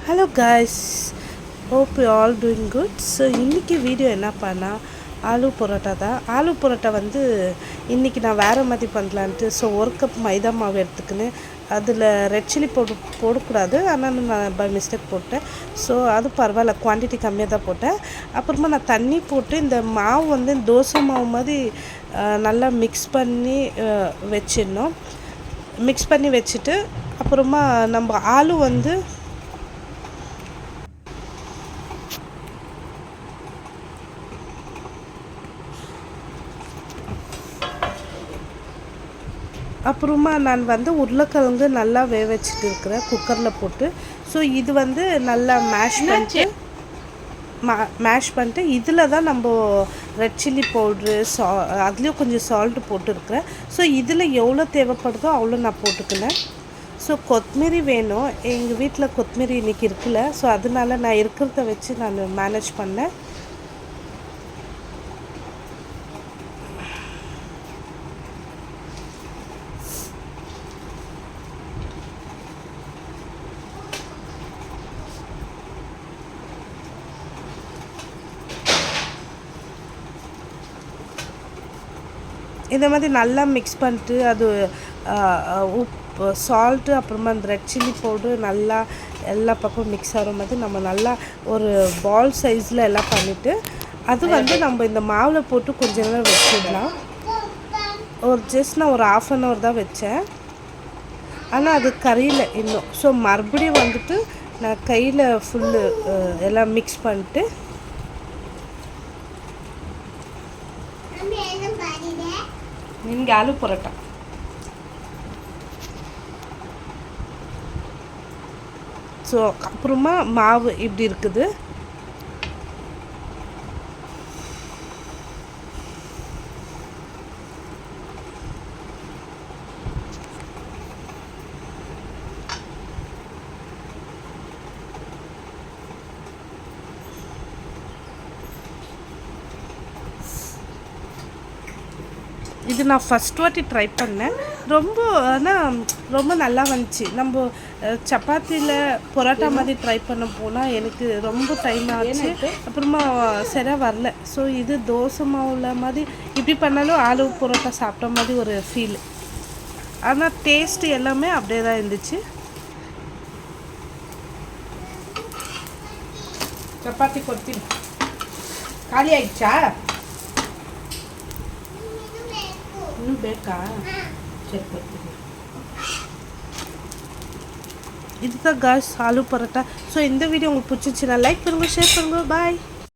Hello guys, hope you all doing good. So இன்றைக்கி video என்ன பண்ணால் ஆலு பரோட்டா தான். ஆலு பரோட்டா வந்து இன்றைக்கி நான் வேறு மாதிரி பண்ணலான்ட்டு ஒரு கப் மைதா மாவு எடுத்துக்கின்னு அதில் ரெட் சில்லி போடக்கூடாது, ஆனால் நான் பை மிஸ்டேக் போட்டேன். ஸோ அது பரவாயில்ல, குவான்டிட்டி கம்மியாக தான் போட்டேன். அப்புறமா நான் தண்ணி போட்டு இந்த மாவு வந்து தோசை மாவு மாதிரி நல்லா மிக்ஸ் பண்ணி வச்சிடணும். மிக்ஸ் பண்ணி வச்சுட்டு அப்புறமா நம்ம ஆலு வந்து அப்புறமா நான் வந்து உருளைக்கிழங்கு நல்லா வச்சுட்டு இருக்கிறேன் குக்கரில் போட்டு. ஸோ இது வந்து நல்லா மேஷ் பண்ணிட்டு இதில் தான் நம்ம ரெட் சில்லி பவுட்ரு அதுலேயும் கொஞ்சம் சால்ட்டு போட்டுருக்குறேன். ஸோ இதில் எவ்வளோ தேவைப்படுதோ அவ்வளோ நான் போட்டுக்கினேன். ஸோ கொத்தமல்லி வேணும், எங்கள் வீட்டில் கொத்தமல்லி இன்றைக்கி இருக்குல்ல, ஸோ அதனால நான் இருக்கிறத வச்சு நான் மேனேஜ் பண்ணேன். இந்த மாதிரி நல்லா மிக்ஸ் பண்ணிட்டு அது உப்பு சால்ட்டு அப்புறமா அந்த ரெட் சில்லி பவுட்ரு நல்லா எல்லா பக்கமும் மிக்ஸ் ஆகிற மாதிரி நம்ம நல்லா ஒரு பால் சைஸில் எல்லாம் பண்ணிவிட்டு அது வந்து நம்ம இந்த மாவில் போட்டு கொஞ்ச நேரம் வச்சிடலாம். ஜஸ்ட் நான் ஒரு ½ hour தான் வச்சேன், ஆனால் அது கறியில் இன்னும். ஸோ மறுபடியும் வந்துட்டு நான் கையில் ஃபுல்லு எல்லாம் மிக்ஸ் பண்ணிட்டு ನಿನಗೆ ಆಲೂ ಪರೋಟ. ஸோ அப்புறமா மாவு இப்படி இருக்குது. இது நான் ஃபஸ்ட் வாட்டி ட்ரை பண்ணேன், ரொம்ப நல்லா வந்துச்சு. நம்ம சப்பாத்தியில் பரோட்டா மாதிரி ட்ரை பண்ண போனால் எனக்கு ரொம்ப டைம் ஆச்சு, அப்புறமா சரியாக வரல. ஸோ இது தோசை மாவுல மாதிரி இப்படி பண்ணாலும் ஆலு பரோட்டா சாப்பிட்ட மாதிரி ஒரு ஃபீல், ஆனால் டேஸ்ட்டு எல்லாமே அப்படியே தான் இருந்துச்சு. சப்பாத்தி கொத்தி ಖಾಲಿ ಆಯ್ತಾ? இன்னும் ಬೇಕಾ? சரி ಕೊಡ್ತೀನಿ. இதுதான் காய்ஸ் ஆலு பரோட்டா. ஸோ இந்த வீடியோ உங்களுக்கு பிடிச்சிருந்துச்சுன்னா லைக் பண்ணுங்கள், ஷேர் பண்ணுங்கள். பாய்.